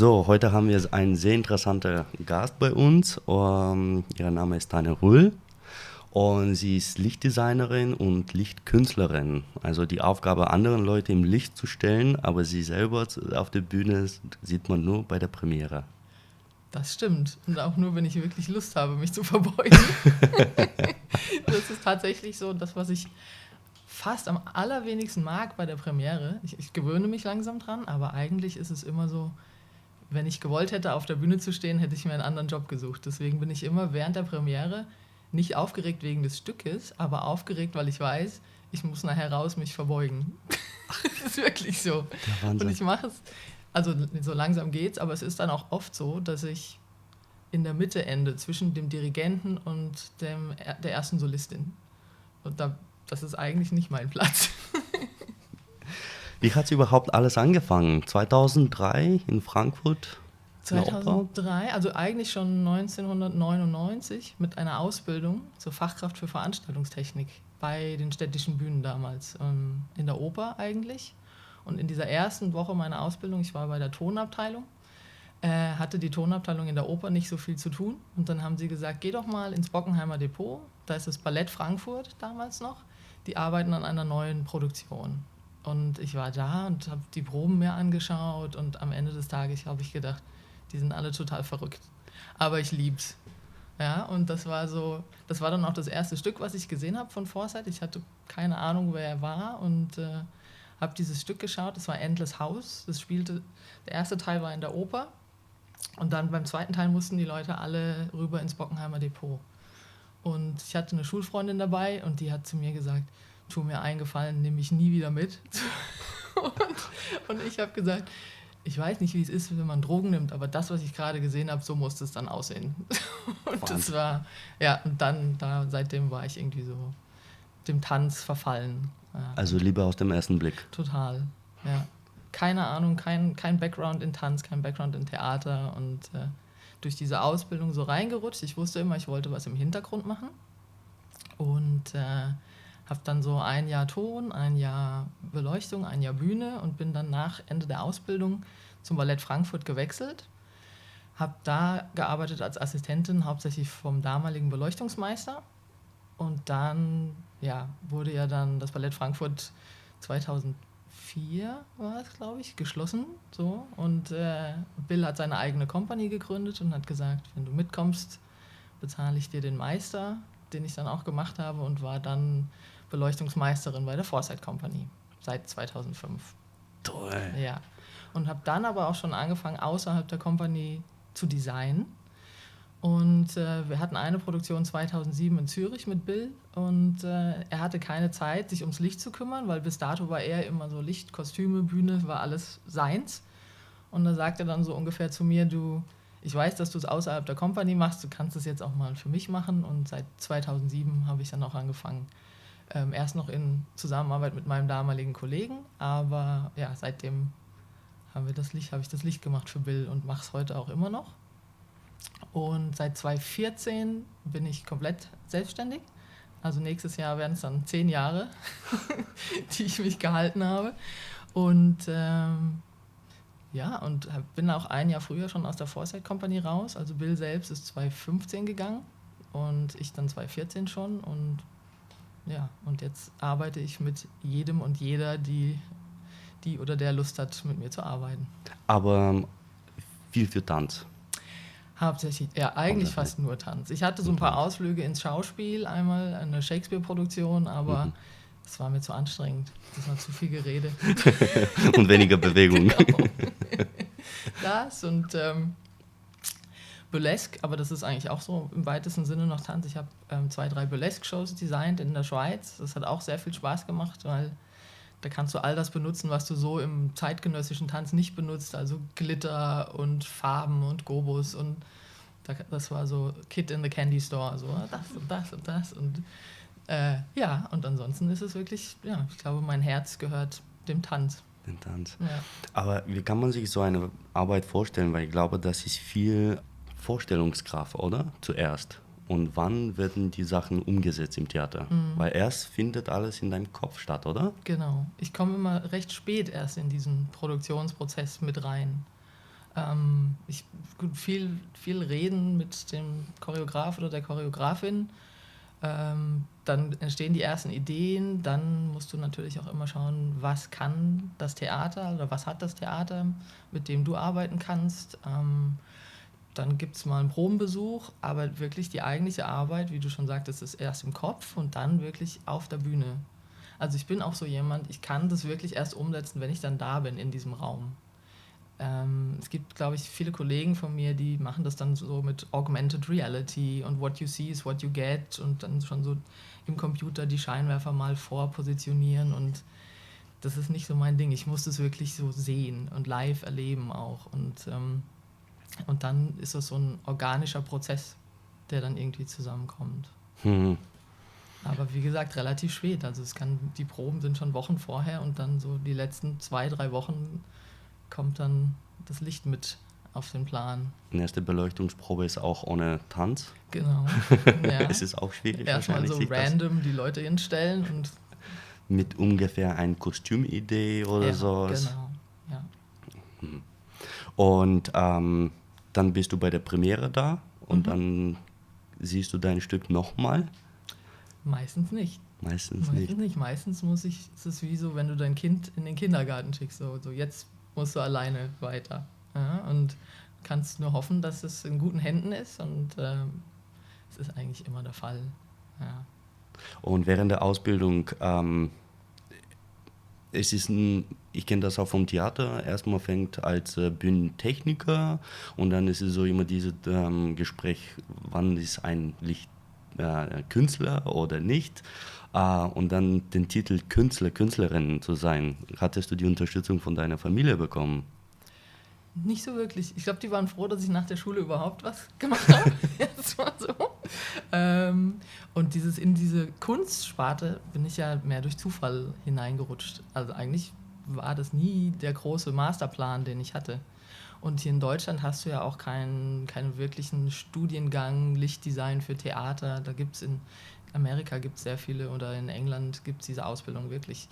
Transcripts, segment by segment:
So, heute haben wir einen sehr interessanten Gast bei uns. Ihr Name ist Tanja Rühl und sie ist Lichtdesignerin und Lichtkünstlerin. Also die Aufgabe, anderen Leute im Licht zu stellen, aber sie selber auf der Bühne sieht man nur bei der Premiere. Das stimmt. Und auch nur, wenn ich wirklich Lust habe, mich zu verbeugen. Das ist tatsächlich so das, was ich fast am allerwenigsten mag bei der Premiere. Ich gewöhne mich langsam dran, aber eigentlich ist es immer so, wenn ich gewollt hätte, auf der Bühne zu stehen, hätte ich mir einen anderen Job gesucht. Deswegen bin ich immer während der Premiere nicht aufgeregt wegen des Stückes, aber aufgeregt, weil ich weiß, ich muss nachher raus mich verbeugen. Das ist wirklich so. Der Und Wahnsinn. ich mache es, also so langsam geht's, aber es ist dann auch oft so, dass ich in der Mitte ende, zwischen dem Dirigenten und der ersten Solistin. Und das ist eigentlich nicht mein Platz. Wie hat es überhaupt alles angefangen? 2003 in Frankfurt? in der Oper? 2003, also eigentlich schon 1999, mit einer Ausbildung zur Fachkraft für Veranstaltungstechnik bei den städtischen Bühnen damals, in der Oper eigentlich. Und in dieser ersten Woche meiner Ausbildung, ich war bei der Tonabteilung, hatte die Tonabteilung in der Oper nicht so viel zu tun. Und dann haben sie gesagt, geh doch mal ins Bockenheimer Depot, da ist das Ballett Frankfurt damals noch, die arbeiten an einer neuen Produktion. Und ich war da und habe die Proben mir angeschaut und am Ende des Tages habe ich gedacht, die sind alle total verrückt. Aber ich lieb's. Ja, und das war dann auch das erste Stück, was ich gesehen habe von Forsyth. Ich hatte keine Ahnung, wer er war und habe dieses Stück geschaut. Das war Endless House. Der erste Teil war in der Oper und dann beim zweiten Teil mussten die Leute alle rüber ins Bockenheimer Depot. Und ich hatte eine Schulfreundin dabei und die hat zu mir gesagt, tu mir einen Gefallen, nimm mich nie wieder mit. Und ich habe gesagt, ich weiß nicht, wie es ist, wenn man Drogen nimmt, aber das, was ich gerade gesehen habe, so musste es dann aussehen. Und Wahnsinn. das war, ja, und dann, seitdem war ich irgendwie so dem Tanz verfallen. Ja, Also Liebe aus dem ersten Blick. total, ja. Keine Ahnung, kein Background in Tanz, kein Background in Theater und durch diese Ausbildung so reingerutscht. Ich wusste immer, ich wollte was im Hintergrund machen und habe dann so ein Jahr Ton, ein Jahr Beleuchtung, ein Jahr Bühne und bin dann nach Ende der Ausbildung zum Ballett Frankfurt gewechselt. Habe da gearbeitet als Assistentin, hauptsächlich vom damaligen Beleuchtungsmeister. Und dann wurde ja dann das Ballett Frankfurt 2004, war es, glaube ich, geschlossen. So. Und Bill hat seine eigene Company gegründet und hat gesagt, wenn du mitkommst, bezahle ich dir den Meister, den ich dann auch gemacht habe und war dann Beleuchtungsmeisterin bei der Forsyth Company seit 2005. Toll. Ja. Und habe dann aber auch schon angefangen, außerhalb der Company zu designen. Und wir hatten eine Produktion 2007 in Zürich mit Bill und er hatte keine Zeit, sich ums Licht zu kümmern, weil bis dato war er immer so Licht, Kostüme, Bühne, war alles seins. Und da sagt er dann so ungefähr zu mir, ich weiß, dass du es außerhalb der Company machst, du kannst es jetzt auch mal für mich machen. Und seit 2007 habe ich dann auch angefangen. Erst noch in Zusammenarbeit mit meinem damaligen Kollegen, aber ja, seitdem habe ich das Licht gemacht für Bill und mache es heute auch immer noch. Und seit 2014 bin ich komplett selbstständig. Also nächstes Jahr werden es dann 10 Jahre, die ich mich gehalten habe. Und und bin auch ein Jahr früher schon aus der Forsyth Company raus. Also Bill selbst ist 2015 gegangen und ich dann 2014 schon. Und ja, und jetzt arbeite ich mit jedem und jeder, die oder der Lust hat, mit mir zu arbeiten. Aber viel für Tanz. Hauptsächlich, ja, eigentlich fast nur Tanz. Ich hatte so ein paar Ausflüge ins Schauspiel, einmal eine Shakespeare-Produktion, aber es war mir zu anstrengend. Das war zu viel Gerede. Und weniger Bewegung. Genau. Das und Burlesque, aber das ist eigentlich auch so im weitesten Sinne noch Tanz. Ich habe 2, 3 Burlesque-Shows designt in der Schweiz. Das hat auch sehr viel Spaß gemacht, weil da kannst du all das benutzen, was du so im zeitgenössischen Tanz nicht benutzt. Also Glitter und Farben und Gobos. Und das war so Kid in the Candy Store. So das und das und das. Und und ansonsten ist es wirklich, ja, ich glaube, mein Herz gehört dem Tanz. Den Tanz. Ja. Aber wie kann man sich so eine Arbeit vorstellen? Weil ich glaube, das ist viel Vorstellungskraft, oder? Zuerst. Und wann werden die Sachen umgesetzt im Theater? Weil erst findet alles in deinem Kopf statt, oder? Genau. Ich komme immer recht spät erst in diesen Produktionsprozess mit rein. Ich viel reden mit dem Choreograf oder der Choreografin. Dann entstehen die ersten Ideen. Dann musst du natürlich auch immer schauen, was kann das Theater oder was hat das Theater, mit dem du arbeiten kannst. Dann gibt es mal einen Probenbesuch, aber wirklich die eigentliche Arbeit, wie du schon sagtest, ist erst im Kopf und dann wirklich auf der Bühne. Also ich bin auch so jemand, ich kann das wirklich erst umsetzen, wenn ich dann da bin in diesem Raum. Es gibt, glaube ich, viele Kollegen von mir, die machen das dann so mit Augmented Reality und what you see is what you get und dann schon so im Computer die Scheinwerfer mal vorpositionieren und das ist nicht so mein Ding. Ich muss das wirklich so sehen und live erleben auch und dann ist es so ein organischer Prozess, der dann irgendwie zusammenkommt. Aber wie gesagt, relativ spät. Also die Proben sind schon Wochen vorher und dann so die letzten 2-3 Wochen kommt dann das Licht mit auf den Plan. Die erste Beleuchtungsprobe ist auch ohne Tanz. Genau. Ja. Es ist auch schwierig. Erstmal so random die Leute hinstellen und mit ungefähr einer Kostümidee oder so. Genau, ja. Und dann bist du bei der Premiere da und dann siehst du dein Stück nochmal? Meistens nicht. Meistens nicht. Meistens ist es wie so, wenn du dein Kind in den Kindergarten schickst, so jetzt musst du alleine weiter. Ja, und kannst nur hoffen, dass es in guten Händen ist und es ist eigentlich immer der Fall. Ja. Und während der Ausbildung, ich kenne das auch vom Theater, erstmal fängt als Bühnentechniker und dann ist es so immer dieses Gespräch, wann ist ein Licht Künstler oder nicht. Und dann den Titel Künstler, Künstlerin zu sein. Hattest du die Unterstützung von deiner Familie bekommen? Nicht so wirklich. Ich glaube, die waren froh, dass ich nach der Schule überhaupt was gemacht habe. Jetzt mal so. Und in diese Kunstsparte bin ich ja mehr durch Zufall hineingerutscht. Also eigentlich war das nie der große Masterplan, den ich hatte. Und hier in Deutschland hast du ja auch keinen wirklichen Studiengang, Lichtdesign für Theater. Da gibt es in Amerika gibt's sehr viele oder in England gibt es diese Ausbildung wirklich.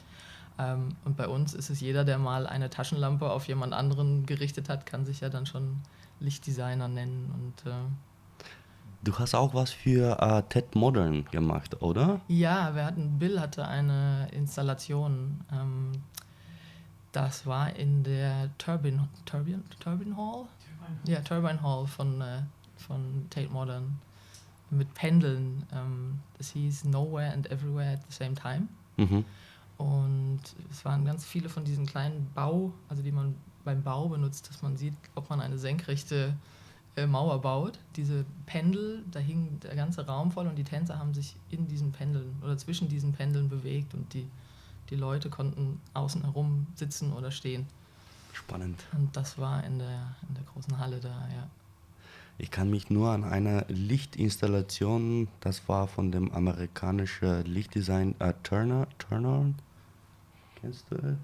Und bei uns ist es jeder, der mal eine Taschenlampe auf jemand anderen gerichtet hat, kann sich ja dann schon Lichtdesigner nennen. Und, du hast auch was für Ted Modern gemacht, oder? Ja, Bill hatte eine Installation. Das war in der Turbine Hall? Ja, Turbine Hall von Tate Modern mit Pendeln. Das hieß Nowhere and Everywhere at the Same Time. Und es waren ganz viele von diesen kleinen die man beim Bau benutzt, dass man sieht, ob man eine senkrechte Mauer baut. Diese Pendel, da hing der ganze Raum voll und die Tänzer haben sich in diesen Pendeln oder zwischen diesen Pendeln bewegt und die Leute konnten außen herum sitzen oder stehen. Spannend. Und das war in der großen Halle da, ja. Ich kann mich nur an eine Lichtinstallation, das war von dem amerikanischen Lichtdesign Turner, kennst du?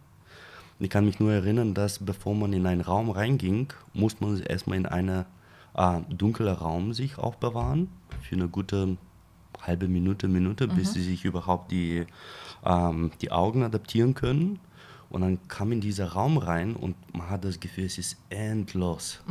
Ich kann mich nur erinnern, dass bevor man in einen Raum reinging, muss man erstmal in einen dunklen Raum sich aufbewahren, für eine gute halbe Minute, bis sie sich überhaupt die Augen adaptieren können. Und dann kam in dieser Raum rein und man hat das Gefühl, es ist endlos.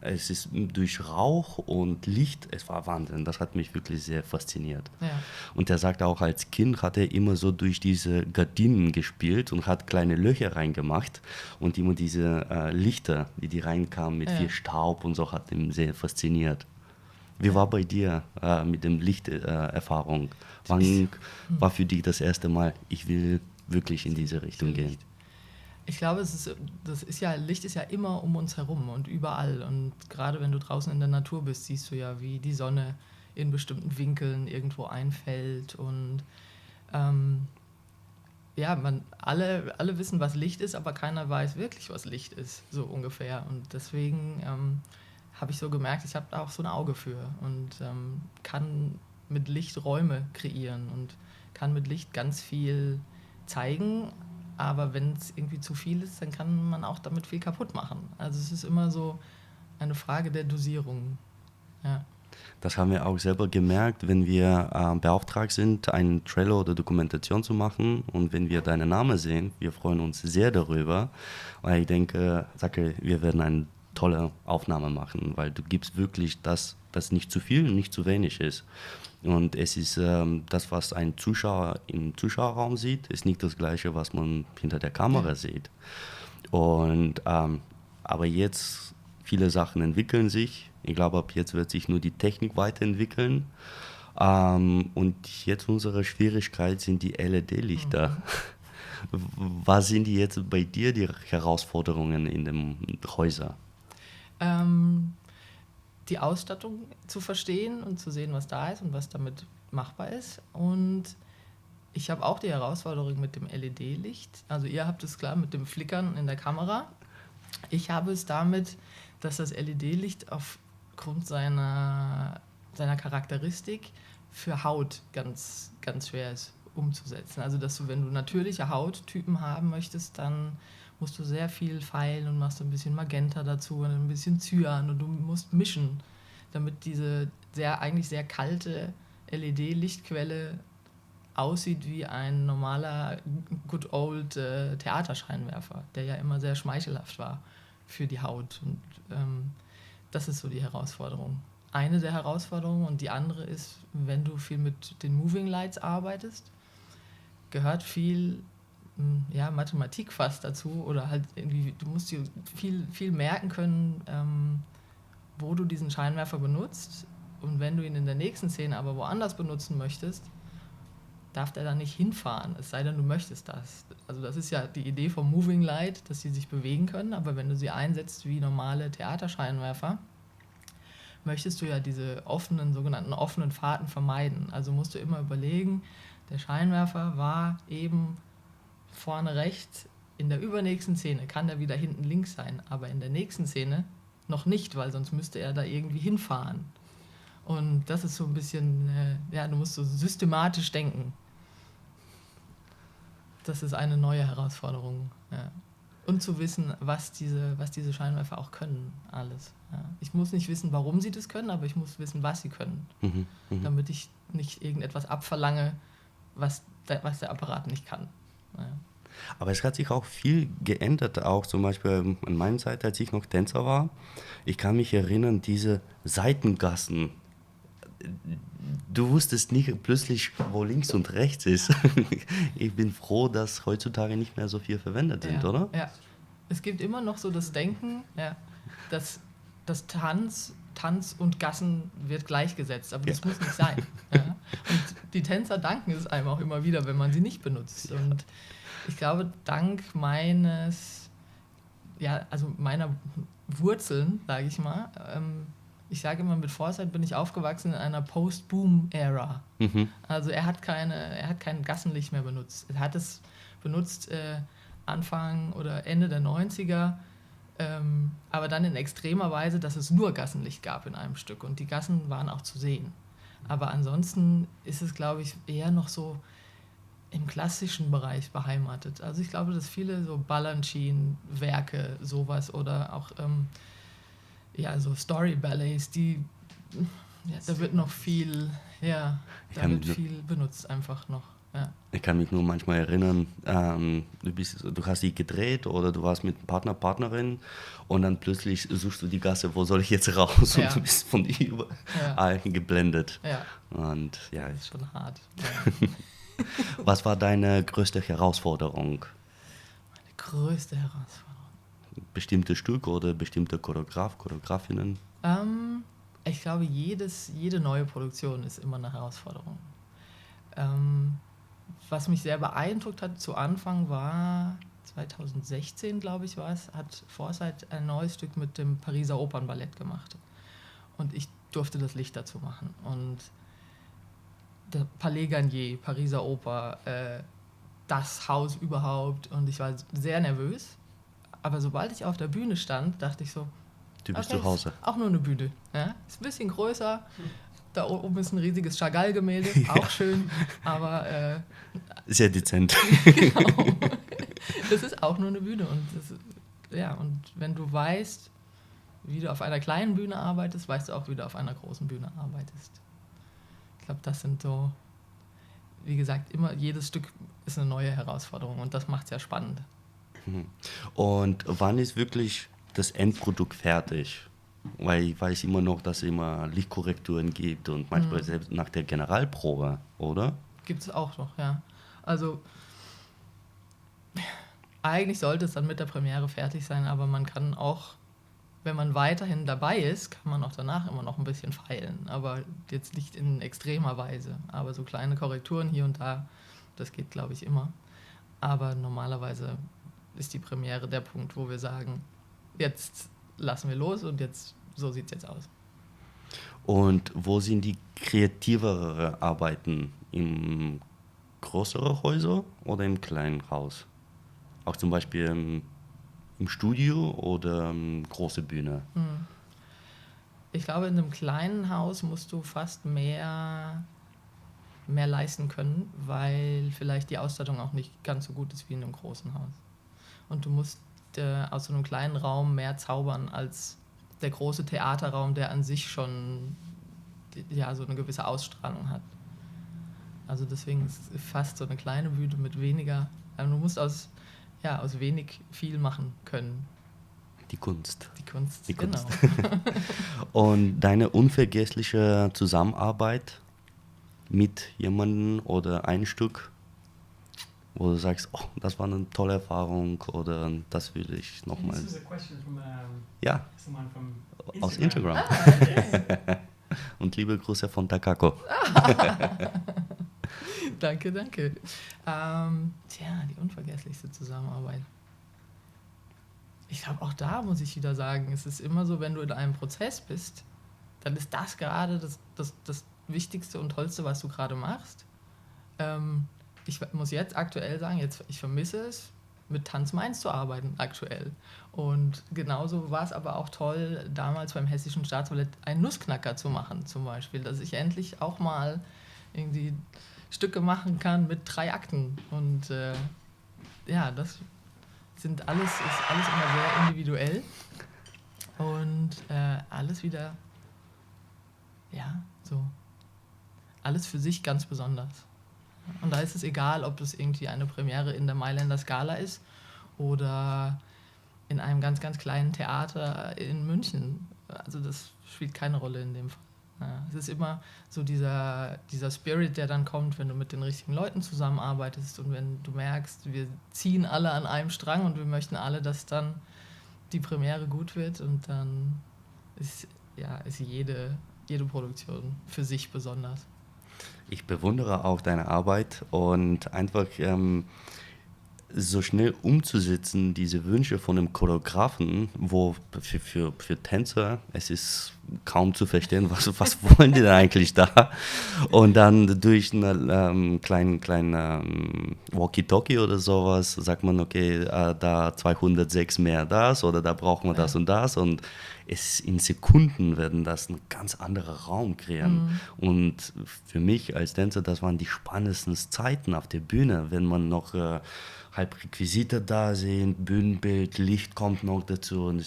Es ist durch Rauch und Licht, es war Wahnsinn. Das hat mich wirklich sehr fasziniert. Ja. Und er sagte auch, als Kind hat er immer so durch diese Gardinen gespielt und hat kleine Löcher reingemacht und immer diese Lichter, die reinkamen mit viel Staub und so, hat ihn sehr fasziniert. Wie war bei dir mit dem Lichterfahrung? Wann war für dich das erste Mal, ich will wirklich in diese Richtung gehen? Ich glaube, Licht ist ja immer um uns herum und überall. Und gerade wenn du draußen in der Natur bist, siehst du ja, wie die Sonne in bestimmten Winkeln irgendwo einfällt. Und alle wissen, was Licht ist, aber keiner weiß wirklich, was Licht ist, so ungefähr. Und deswegen habe ich so gemerkt, ich habe da auch so ein Auge für und kann mit Licht Räume kreieren und kann mit Licht ganz viel zeigen. Aber wenn es irgendwie zu viel ist, dann kann man auch damit viel kaputt machen. Also es ist immer so eine Frage der Dosierung. Ja. Das haben wir auch selber gemerkt, wenn wir beauftragt sind, einen Trailer oder Dokumentation zu machen und wenn wir deinen Namen sehen, wir freuen uns sehr darüber, weil ich denke, wir werden einen tolle Aufnahmen machen, weil du gibst wirklich das nicht zu viel und nicht zu wenig ist. Und es ist das, was ein Zuschauer im Zuschauerraum sieht, ist nicht das Gleiche, was man hinter der Kamera sieht. Und aber jetzt, viele Sachen entwickeln sich. Ich glaube, ab jetzt wird sich nur die Technik weiterentwickeln. Und jetzt unsere Schwierigkeit sind die LED-Lichter. Was sind die jetzt bei dir, die Herausforderungen in den Häusern? Die Ausstattung zu verstehen und zu sehen, was da ist und was damit machbar ist. Und ich habe auch die Herausforderung mit dem LED-Licht. Also ihr habt es klar mit dem Flickern in der Kamera. Ich habe es damit, dass das LED-Licht aufgrund seiner Charakteristik für Haut ganz, ganz schwer ist umzusetzen. Also dass du, wenn du natürliche Hauttypen haben möchtest, dann musst du sehr viel feilen und machst ein bisschen Magenta dazu und ein bisschen Cyan und du musst mischen, damit diese eigentlich sehr kalte LED-Lichtquelle aussieht wie ein normaler good old Theaterscheinwerfer, der ja immer sehr schmeichelhaft war für die Haut. Und das ist so die Herausforderung. Eine der Herausforderungen, und die andere ist, wenn du viel mit den Moving Lights arbeitest, gehört viel Mathematik fast dazu oder halt irgendwie, du musst dir viel merken können, wo du diesen Scheinwerfer benutzt, und wenn du ihn in der nächsten Szene aber woanders benutzen möchtest, darf der da nicht hinfahren, es sei denn, du möchtest das. Also das ist ja die Idee vom Moving Light, dass sie sich bewegen können, aber wenn du sie einsetzt wie normale Theaterscheinwerfer, möchtest du ja diese sogenannten offenen Fahrten vermeiden. Also musst du immer überlegen, der Scheinwerfer war eben vorne rechts, in der übernächsten Szene kann der wieder hinten links sein, aber in der nächsten Szene noch nicht, weil sonst müsste er da irgendwie hinfahren. Und das ist so ein bisschen, du musst so systematisch denken. Das ist eine neue Herausforderung. Ja. Und zu wissen, was diese Scheinwerfer auch können, alles. Ja. Ich muss nicht wissen, warum sie das können, aber ich muss wissen, was sie können, damit ich nicht irgendetwas abverlange, was der Apparat nicht kann. Ja. Aber es hat sich auch viel geändert, auch zum Beispiel an meiner Zeit, als ich noch Tänzer war. Ich kann mich erinnern, diese Seitengassen. Du wusstest nicht plötzlich, wo links und rechts ist. Ich bin froh, dass heutzutage nicht mehr so viel verwendet sind, oder? Ja. Es gibt immer noch so das Denken, dass Tanz und Gassen wird gleichgesetzt, aber das muss nicht sein. Ja. Und die Tänzer danken es einem auch immer wieder, wenn man sie nicht benutzt. Ja. Und ich glaube, dank meiner Wurzeln, sage ich mal, ich sage immer, mit Forsyth bin ich aufgewachsen in einer Post-Boom-Ära. Also er hat kein Gassenlicht mehr benutzt. Er hat es benutzt Anfang oder Ende der 90er, aber dann in extremer Weise, dass es nur Gassenlicht gab in einem Stück und die Gassen waren auch zu sehen. Aber ansonsten ist es, glaube ich, eher noch so im klassischen Bereich beheimatet. Also ich glaube, dass viele so Balanchine-Werke, sowas oder auch so Story-Ballets, da wird noch viel, viel benutzt einfach noch. Ja. Ich kann mich nur manchmal erinnern, du hast dich gedreht oder du warst mit Partner, Partnerin und dann plötzlich suchst du die Gasse, wo soll ich jetzt raus? Und du bist von überall geblendet. Ja. Und das ist schon hart. Ja. Was war deine größte Herausforderung? Meine größte Herausforderung? Bestimmte Stück oder bestimmte Choreografinnen? Ich glaube, jede neue Produktion ist immer eine Herausforderung. Was mich sehr beeindruckt hat zu Anfang war 2016, glaube ich, hat Forsyth ein neues Stück mit dem Pariser Opernballett gemacht. Und ich durfte das Licht dazu machen. Und der Palais Garnier, Pariser Oper, das Haus überhaupt. Und ich war sehr nervös. Aber sobald ich auf der Bühne stand, dachte ich so, du bist zu Hause. Ist auch nur eine Bühne. Ja? Ist ein bisschen größer. Da oben ist ein riesiges Chagall-Gemälde, auch schön, aber sehr dezent. Genau. Das ist auch nur eine Bühne. Und wenn du weißt, wie du auf einer kleinen Bühne arbeitest, weißt du auch, wie du auf einer großen Bühne arbeitest. Ich glaube, das sind so, wie gesagt, immer jedes Stück ist eine neue Herausforderung und das macht es ja spannend. Und wann ist wirklich das Endprodukt fertig? Weil ich weiß immer noch, dass es immer Lichtkorrekturen gibt und manchmal selbst nach der Generalprobe, oder? Gibt es auch noch, ja. Also eigentlich sollte es dann mit der Premiere fertig sein, aber man kann auch, wenn man weiterhin dabei ist, kann man auch danach immer noch ein bisschen feilen. Aber jetzt nicht in extremer Weise. Aber so kleine Korrekturen hier und da, das geht, glaube ich, immer. Aber normalerweise ist die Premiere der Punkt, wo wir sagen, jetzt lassen wir los und jetzt, so sieht es jetzt aus. Und wo sind die kreativere Arbeiten? Im größeren Häuser oder im kleinen Haus? Auch zum Beispiel im Studio oder große Bühne? Ich glaube, in einem kleinen Haus musst du fast mehr leisten können, weil vielleicht die Ausstattung auch nicht ganz so gut ist wie in einem großen Haus. Und du musst aus so einem kleinen Raum mehr zaubern als der große Theaterraum, der an sich schon ja, so eine gewisse Ausstrahlung hat. Also deswegen ist fast so eine kleine Bühne mit weniger. Also du musst aus wenig viel machen können. Die Kunst. Die Kunst, Die genau. Kunst. Und deine unvergessliche Zusammenarbeit mit jemandem oder ein Stück, wo du sagst, oh, das war eine tolle Erfahrung oder das würde ich nochmal. This is a question from Ja, someone from aus Instagram. Und liebe Grüße von Takako. Danke. Die unvergesslichste Zusammenarbeit. Ich glaube, auch da muss ich wieder sagen, es ist immer so, wenn du in einem Prozess bist, dann ist das gerade das Wichtigste und Tollste, was du gerade machst. Ich muss jetzt aktuell sagen, ich vermisse es, mit Tanz Mainz zu arbeiten, aktuell. Und genauso war es aber auch toll, damals beim Hessischen Staatsballett einen Nussknacker zu machen, zum Beispiel, dass ich endlich auch mal irgendwie Stücke machen kann mit 3 Akten. Und das ist alles immer sehr individuell und alles wieder, alles für sich ganz besonders. Und da ist es egal, ob das irgendwie eine Premiere in der Mailänder Scala ist oder in einem ganz, ganz kleinen Theater in München. Also das spielt keine Rolle in dem Fall. Ja, es ist immer so dieser Spirit, der dann kommt, wenn du mit den richtigen Leuten zusammenarbeitest und wenn du merkst, wir ziehen alle an einem Strang und wir möchten alle, dass dann die Premiere gut wird und dann ist jede Produktion für sich besonders. Ich bewundere auch deine Arbeit und einfach so schnell umzusetzen, diese Wünsche von einem Choreografen, wo für Tänzer, es ist kaum zu verstehen, was wollen die denn eigentlich da? Und dann durch einen kleinen Walkie-Talkie oder sowas sagt man, okay, da 206 mehr das oder da brauchen wir das und das und in Sekunden werden das einen ganz anderen Raum kreieren. Und für mich als Tänzer, das waren die spannendsten Zeiten auf der Bühne, wenn man noch halb Requisite da sind, Bühnenbild, Licht kommt noch dazu und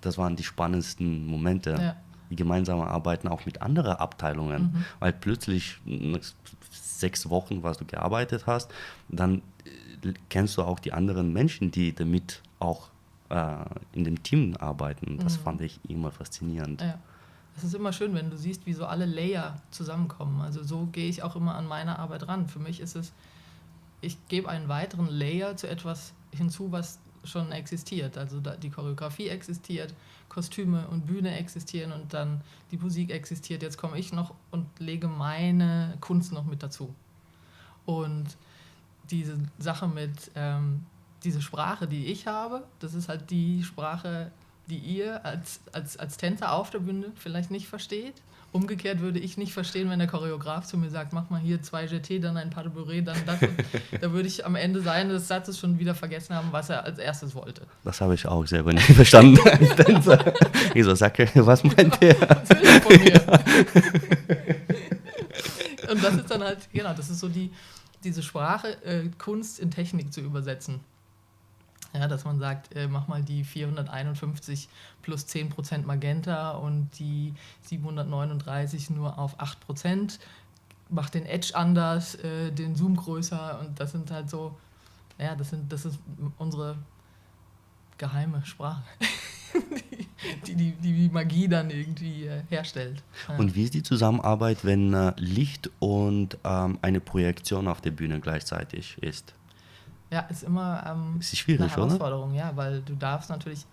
das waren die spannendsten Momente. Ja. Die gemeinsame Arbeiten auch mit anderen Abteilungen, weil plötzlich 6 Wochen, was du gearbeitet hast, dann kennst du auch die anderen Menschen, die damit auch in dem Team arbeiten. Das fand ich immer faszinierend. Ja. Es ist immer schön, wenn du siehst, wie so alle Layer zusammenkommen. Also so gehe ich auch immer an meine Arbeit ran. Für mich ist es, ich gebe einen weiteren Layer zu etwas hinzu, was schon existiert. Also die Choreografie existiert, Kostüme und Bühne existieren und dann die Musik existiert. Jetzt komme ich noch und lege meine Kunst noch mit dazu. Und diese Sache mit diese Sprache, die ich habe, das ist halt die Sprache, die ihr als Tänzer auf der Bühne vielleicht nicht versteht. Umgekehrt würde ich nicht verstehen, wenn der Choreograf zu mir sagt, mach mal hier 2 Jetés, dann ein pas de bourrée, dann das. Da würde ich am Ende seines Satzes schon wieder vergessen haben, was er als erstes wollte. Das habe ich auch selber nicht verstanden als Tänzer. Ich so, sag, was meint der? Was will er von mir? Und das ist dann halt, genau, das ist so diese Sprache, Kunst in Technik zu übersetzen. Ja, dass man sagt, mach mal die 451 plus 10% Magenta und die 739 nur auf 8%, mach den Edge anders, den Zoom größer und das sind halt so, ja, das ist unsere geheime Sprache, die Magie dann irgendwie herstellt. Ja. Und wie ist die Zusammenarbeit, wenn Licht und eine Projektion auf der Bühne gleichzeitig ist? Ja, ist immer Ist schwierig, eine oder? Herausforderung, ja, weil du darfst natürlich,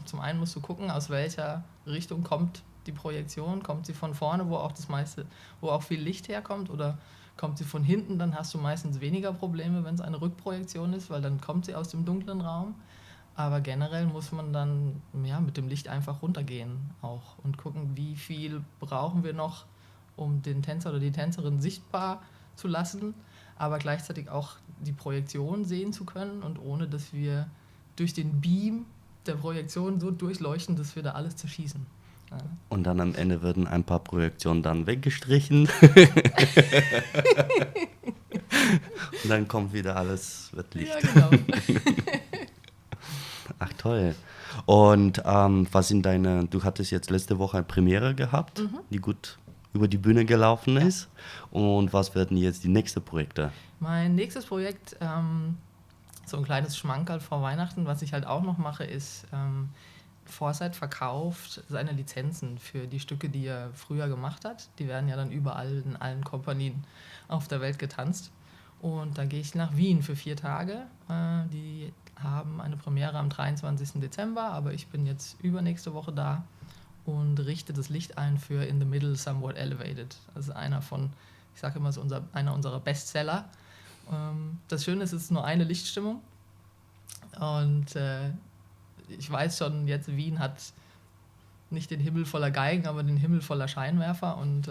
zum einen musst du gucken, aus welcher Richtung kommt die Projektion, kommt sie von vorne, wo auch viel Licht herkommt, oder kommt sie von hinten, dann hast du meistens weniger Probleme, wenn es eine Rückprojektion ist, weil dann kommt sie aus dem dunklen Raum. Aber generell muss man dann mit dem Licht einfach runtergehen auch und gucken, wie viel brauchen wir noch, um den Tänzer oder die Tänzerin sichtbar zu lassen, aber gleichzeitig auch die Projektion sehen zu können und ohne, dass wir durch den Beam der Projektion so durchleuchten, dass wir da alles zerschießen. Ja. Und dann am Ende werden ein paar Projektionen dann weggestrichen. Und dann kommt wieder wird Licht. Ja, genau. Ach toll. Und was sind du hattest jetzt letzte Woche eine Premiere gehabt, die gut über die Bühne gelaufen ist. Und was werden jetzt die nächsten Projekte? Mein nächstes Projekt, so ein kleines Schmankerl vor Weihnachten, was ich halt auch noch mache, ist, Foresight verkauft seine Lizenzen für die Stücke, die er früher gemacht hat. Die werden ja dann überall in allen Kompanien auf der Welt getanzt. Und da gehe ich nach Wien für 4 Tage. Die haben eine Premiere am 23. Dezember, aber ich bin jetzt übernächste Woche da und richte das Licht ein für In the Middle Somewhat Elevated. Das ist einer einer unserer Bestseller. Das Schöne ist, es ist nur eine Lichtstimmung. Und ich weiß schon, jetzt Wien hat nicht den Himmel voller Geigen, aber den Himmel voller Scheinwerfer. Und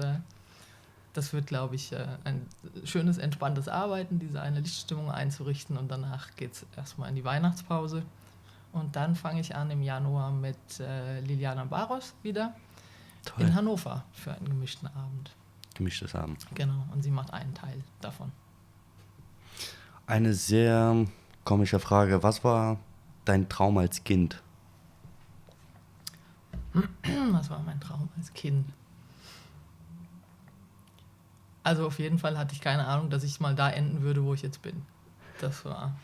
das wird, glaube ich, ein schönes, entspanntes Arbeiten, diese eine Lichtstimmung einzurichten. Und danach geht es erstmal in die Weihnachtspause. Und dann fange ich an im Januar mit Liliana Barros wieder. Toll. In Hannover für einen gemischten Abend. Gemischtes Abend. Genau, und sie macht einen Teil davon. Eine sehr komische Frage. Was war dein Traum als Kind? Was war mein Traum als Kind? Also auf jeden Fall hatte ich keine Ahnung, dass ich mal da enden würde, wo ich jetzt bin. Das war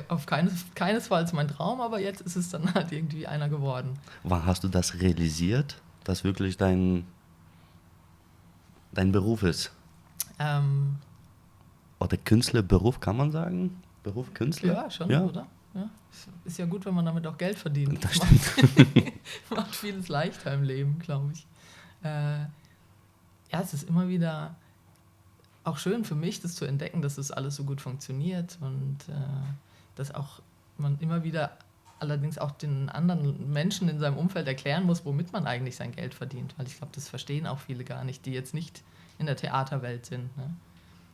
auf keinesfalls mein Traum, aber jetzt ist es dann halt irgendwie einer geworden. Wann hast du das realisiert, dass wirklich dein Beruf ist? Oder Künstlerberuf, kann man sagen? Beruf Künstler? Ja, schon, ja. Oder? Ja. Ist ja gut, wenn man damit auch Geld verdient. Das stimmt. Macht vieles leichter im Leben, glaube ich. Es ist immer wieder auch schön für mich, das zu entdecken, dass das alles so gut funktioniert und dass auch man immer wieder allerdings auch den anderen Menschen in seinem Umfeld erklären muss, womit man eigentlich sein Geld verdient. Weil ich glaube, das verstehen auch viele gar nicht, die jetzt nicht in der Theaterwelt sind. Ne?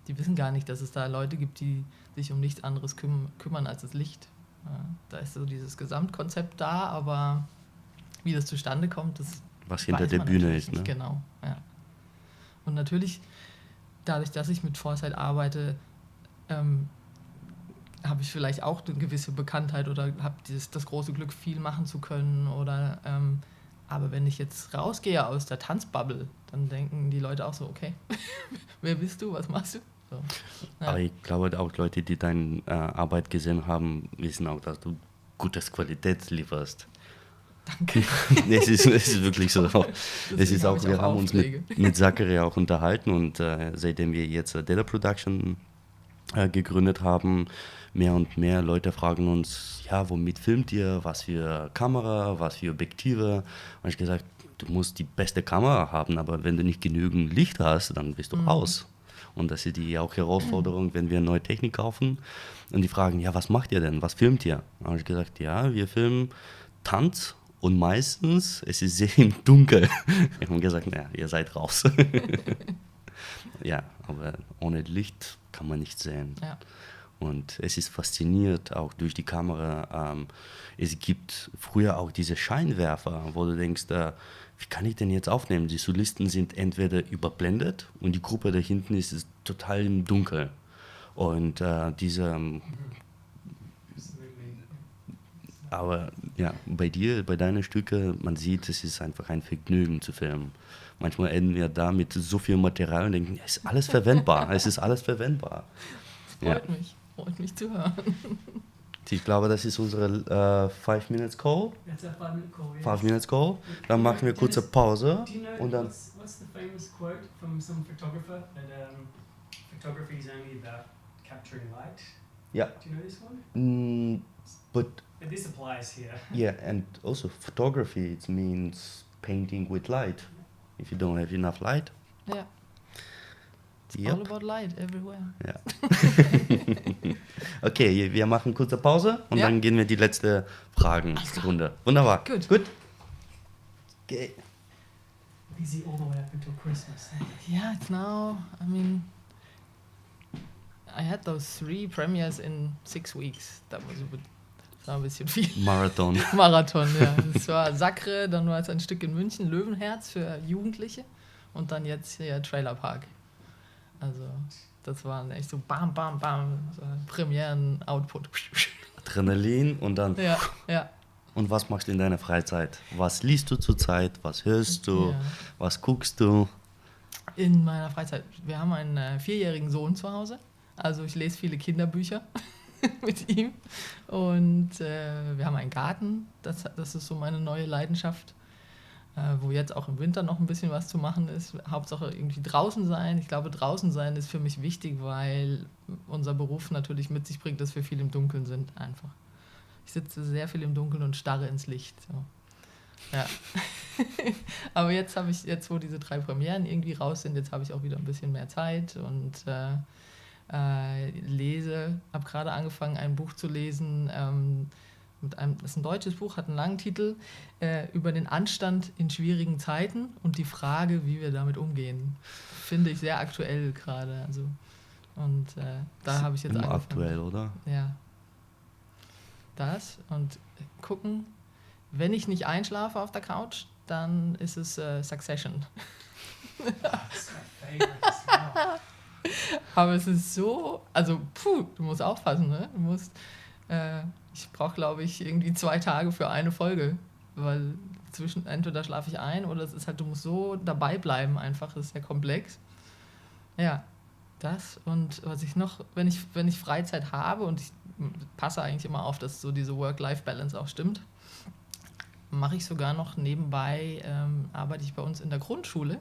Die wissen gar nicht, dass es da Leute gibt, die sich um nichts anderes kümmern als das Licht. Ja, da ist so dieses Gesamtkonzept da, aber wie das zustande kommt, das was hinter der Bühne ist. Ne? Genau, ja. Und natürlich, dadurch, dass ich mit Foresight arbeite, habe ich vielleicht auch eine gewisse Bekanntheit oder habe das große Glück, viel machen zu können. Aber wenn ich jetzt rausgehe aus der Tanzbubble, dann denken die Leute auch so, okay, wer bist du, was machst du? So, ja. Aber ich glaube auch Leute, die deine Arbeit gesehen haben, wissen auch, dass du gutes Qualität lieferst. Danke. es ist wirklich so. Wir haben uns mit Zachary auch unterhalten und seitdem wir jetzt Data Production gegründet haben, mehr und mehr Leute fragen uns, ja, womit filmt ihr, was für Kamera, was für Objektive. Und ich gesagt, du musst die beste Kamera haben, aber wenn du nicht genügend Licht hast, dann bist du raus. Und das ist die auch Herausforderung, wenn wir neue Technik kaufen und die fragen, ja, was macht ihr denn, was filmt ihr? Da habe ich gesagt, ja, wir filmen Tanz. Und meistens, es ist sehr im Dunkeln. Wir haben gesagt, naja, ihr seid raus. Ja, aber ohne Licht kann man nichts sehen. Ja. Und es ist fasziniert, auch durch die Kamera. Es gibt früher auch diese Scheinwerfer, wo du denkst, wie kann ich denn jetzt aufnehmen? Die Solisten sind entweder überblendet und die Gruppe da hinten ist total im Dunkeln. Und aber ja, bei deinen Stücken, man sieht, es ist einfach ein Vergnügen zu filmen. Manchmal enden wir da mit so viel Material und denken, es ist alles verwendbar, es ist alles verwendbar. Das freut mich zu hören. Ich glaube, das ist unsere 5 Minutes Call. That's a 5-minute call, 5 Minutes Call. Dann machen wir kurze Pause. Do you know Und dann what's the famous quote from some photographer that photography is only about capturing light? Yeah. Do you know this one? But And this applies here. yeah, and also photography, it means painting with light. If you don't have enough light. Yeah. It's Yep. all about light everywhere. Ja. Okay, wir machen kurze Pause und Ja. dann gehen wir die letzte Fragenrunde. Wunderbar. Gut. Gut. Okay. Busy all the way up until Christmas. Yeah, it's now, I mean, I had those 3 premieres in 6 weeks. Das war ein bisschen viel. Marathon. Marathon, ja. Es war Sacre, dann war es ein Stück in München, Löwenherz für Jugendliche und dann jetzt hier Trailerpark. Also das waren echt so bam, bam, bam, so Premieren-Output. Adrenalin und dann. Ja, ja. Und was machst du in deiner Freizeit? Was liest du zurzeit? Was hörst du? Ja. Was guckst du? In meiner Freizeit. Wir haben einen 4-jährigen Sohn zu Hause. Also ich lese viele Kinderbücher mit ihm. Und wir haben einen Garten. Das ist so meine neue Leidenschaft. Wo jetzt auch im Winter noch ein bisschen was zu machen ist. Hauptsache irgendwie draußen sein. Ich glaube, draußen sein ist für mich wichtig, weil unser Beruf natürlich mit sich bringt, dass wir viel im Dunkeln sind einfach. Ich sitze sehr viel im Dunkeln und starre ins Licht. So. Ja. Aber jetzt wo diese 3 Premieren irgendwie raus sind, jetzt habe ich auch wieder ein bisschen mehr Zeit und lese, habe gerade angefangen, ein Buch zu lesen, das ist ein deutsches Buch, hat einen langen Titel, über den Anstand in schwierigen Zeiten und die Frage, wie wir damit umgehen. Finde ich sehr aktuell gerade. Also, und da habe ich jetzt immer angefangen. aktuell, oder? Ja. Das und gucken, wenn ich nicht einschlafe auf der Couch, dann ist es Succession. That's my favorite as well. Aber es ist so, also du musst aufpassen, ne? Ich brauche, glaube ich, irgendwie 2 Tage für eine Folge, weil entweder schlafe ich ein oder es ist halt, du musst so dabei bleiben einfach, das ist sehr komplex. Ja, das und was ich noch, wenn ich Freizeit habe und ich passe eigentlich immer auf, dass so diese Work-Life-Balance auch stimmt, mache ich sogar noch nebenbei, arbeite ich bei uns in der Grundschule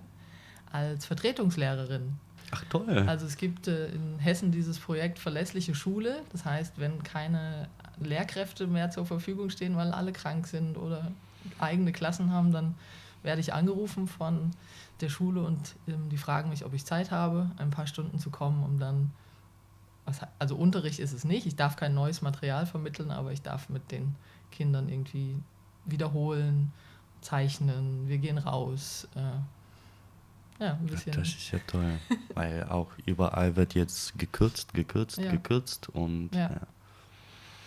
als Vertretungslehrerin. Ach toll. Also es gibt in Hessen dieses Projekt Verlässliche Schule. Das heißt, wenn keine Lehrkräfte mehr zur Verfügung stehen, weil alle krank sind oder eigene Klassen haben, dann werde ich angerufen von der Schule und die fragen mich, ob ich Zeit habe, ein paar Stunden zu kommen, um dann, also Unterricht ist es nicht, ich darf kein neues Material vermitteln, aber ich darf mit den Kindern irgendwie wiederholen, zeichnen, wir gehen raus, ja, ein bisschen. Das ist ja toll, weil auch überall wird jetzt gekürzt und Ja.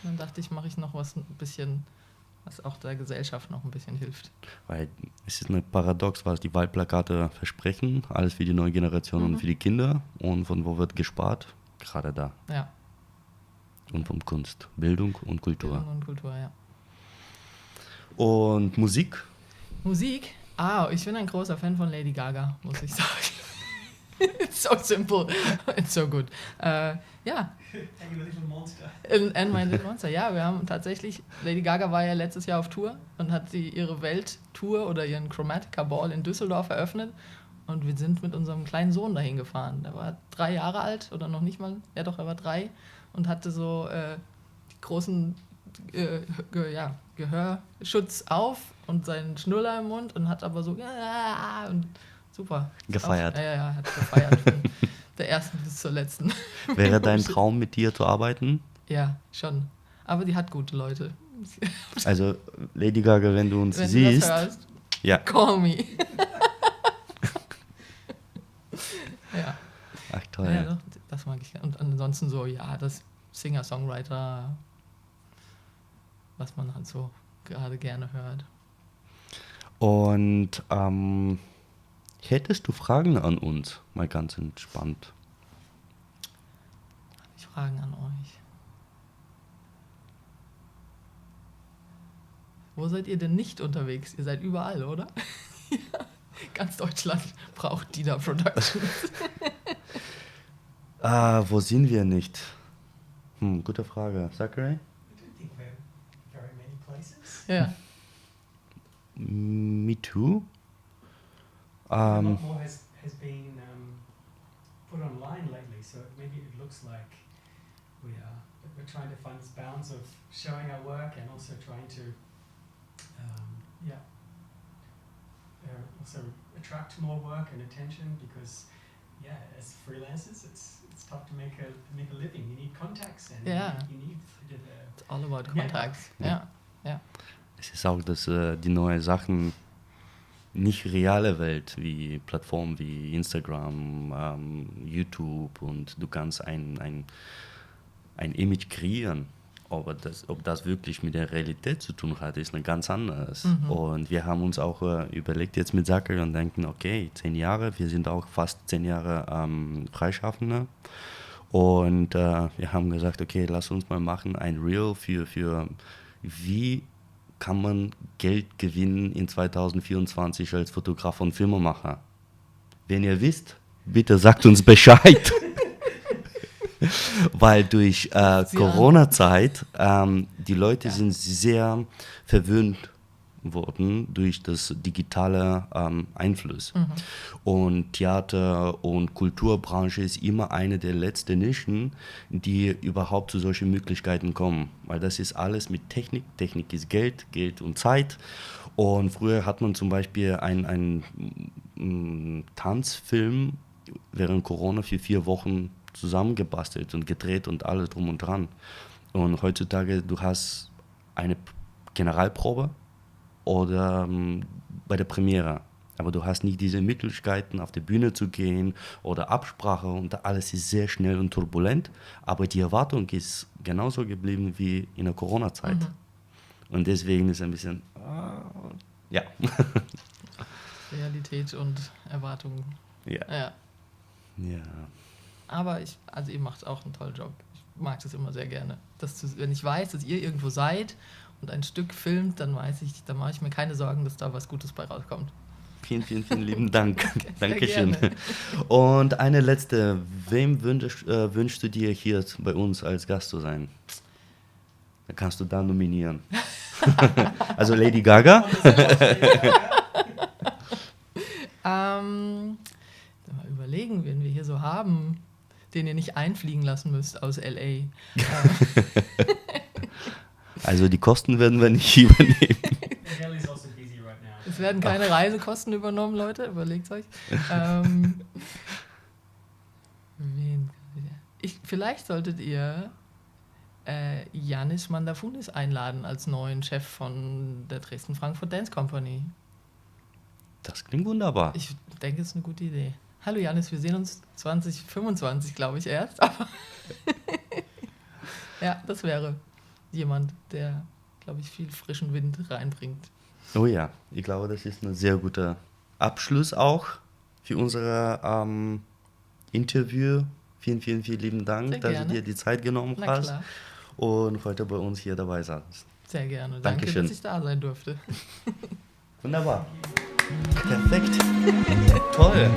Dann dachte ich, mache ich noch was ein bisschen, was auch der Gesellschaft noch ein bisschen hilft. Weil es ist eine Paradox, was die Wahlplakate versprechen, alles für die neue Generation und für die Kinder und von wo wird gespart? Gerade da. Ja. Und von Kunst, Bildung und Kultur. Bildung und Kultur, ja. Und Musik? Musik? Ich bin ein großer Fan von Lady Gaga, muss ich sagen. It's so simple. It's so good. Ja. And your little monster. And My Little Monster. Ja, wir haben tatsächlich, Lady Gaga war ja letztes Jahr auf Tour und hat ihre Welttour oder ihren Chromatica Ball in Düsseldorf eröffnet. Und wir sind mit unserem kleinen Sohn dahin gefahren. Der war 3 Jahre alt oder noch nicht mal. Ja doch, er war 3 und hatte so die großen Gehörschutz auf und seinen Schnuller im Mund und hat aber so und super. Gefeiert. Ja, hat gefeiert. Von der ersten bis zur letzten. Wäre dein Traum, mit dir zu arbeiten? Ja, schon. Aber die hat gute Leute. Also Lady Gaga, wenn du uns Wenn siehst. du das hörst, Ja. call me. Ja. Ach toll. Ja, doch, das mag ich. Und ansonsten so, ja, das Singer-Songwriter, was man halt so gerade gerne hört. Und hättest du Fragen an uns? Mal ganz entspannt. Habe ich Fragen an euch? Wo seid ihr denn nicht unterwegs? Ihr seid überall, oder? Ja, ganz Deutschland braucht Dida Productions. Wo sind wir nicht? Gute Frage. Zachary? Ja. Me too. A lot more has been put online lately, so maybe it looks like we're trying to find this balance of showing our work and also trying to, also attract more work and attention because, as freelancers, it's tough to make a living. You need contacts and you need It's all about network. contacts. Ja. Ja. Es ist auch, dass die neuen Sachen nicht reale Welt wie Plattformen wie Instagram, YouTube und du kannst ein Image kreieren. Ob das wirklich mit der Realität zu tun hat, ist eine ganz anderes. Und wir haben uns auch überlegt jetzt mit Zachary und denken, okay, 10 Jahre, wir sind auch fast 10 Jahre Freischaffende. Und wir haben gesagt, okay, lass uns mal machen ein Reel für wie kann man Geld gewinnen in 2024 als Fotograf und Filmemacher. Wenn ihr wisst, bitte sagt uns Bescheid. Weil durch Corona-Zeit die Leute sind sehr verwöhnt worden durch das digitale Einfluss. Und Theater- und Kulturbranche ist immer eine der letzten Nischen, die überhaupt zu solchen Möglichkeiten kommen. Weil das ist alles mit Technik. Technik ist Geld, Geld und Zeit. Und früher hat man zum Beispiel einen Tanzfilm während Corona für 4 Wochen zusammengebastelt und gedreht und alles drum und dran. Und heutzutage, du hast eine Generalprobe oder bei der Premiere. Aber du hast nicht diese Möglichkeiten, auf die Bühne zu gehen oder Absprache und alles ist sehr schnell und turbulent. Aber die Erwartung ist genauso geblieben wie in der Corona-Zeit. Und deswegen ist ein bisschen, ja. Realität und Erwartungen. Ja. Aber ihr macht auch einen tollen Job. Ich mag das immer sehr gerne. Wenn ich weiß, dass ihr irgendwo seid und ein Stück filmt, dann mache ich mir keine Sorgen, dass da was Gutes bei rauskommt. Vielen, vielen, vielen lieben Dank. Okay, Dankeschön. gerne. Und eine letzte. Wem wünschst du dir hier bei uns als Gast zu sein? Da kannst du da nominieren. Also Lady Gaga? Mal überlegen, wen wir hier so haben, den ihr nicht einfliegen lassen müsst aus L.A. Also die Kosten werden wir nicht übernehmen. Kelly's also busy right now. Es werden keine Reisekosten übernommen, Leute, überlegt euch. Vielleicht solltet ihr Yannis Mandafounis einladen als neuen Chef von der Dresden-Frankfurt Dance Company. Das klingt wunderbar. Ich denke, es ist eine gute Idee. Hallo Yannis, wir sehen uns 2025, glaube ich, erst. Aber ja, das wäre jemand, der, glaube ich, viel frischen Wind reinbringt. Oh ja, ich glaube, das ist ein sehr guter Abschluss auch für unser Interview. Vielen, vielen, vielen lieben Dank, Sehr dass gerne. du dir die Zeit genommen Na hast klar, und heute bei uns hier dabei saßt. sehr gerne. Danke, Dankeschön. dass ich da sein durfte. Wunderbar. Perfekt. Toll.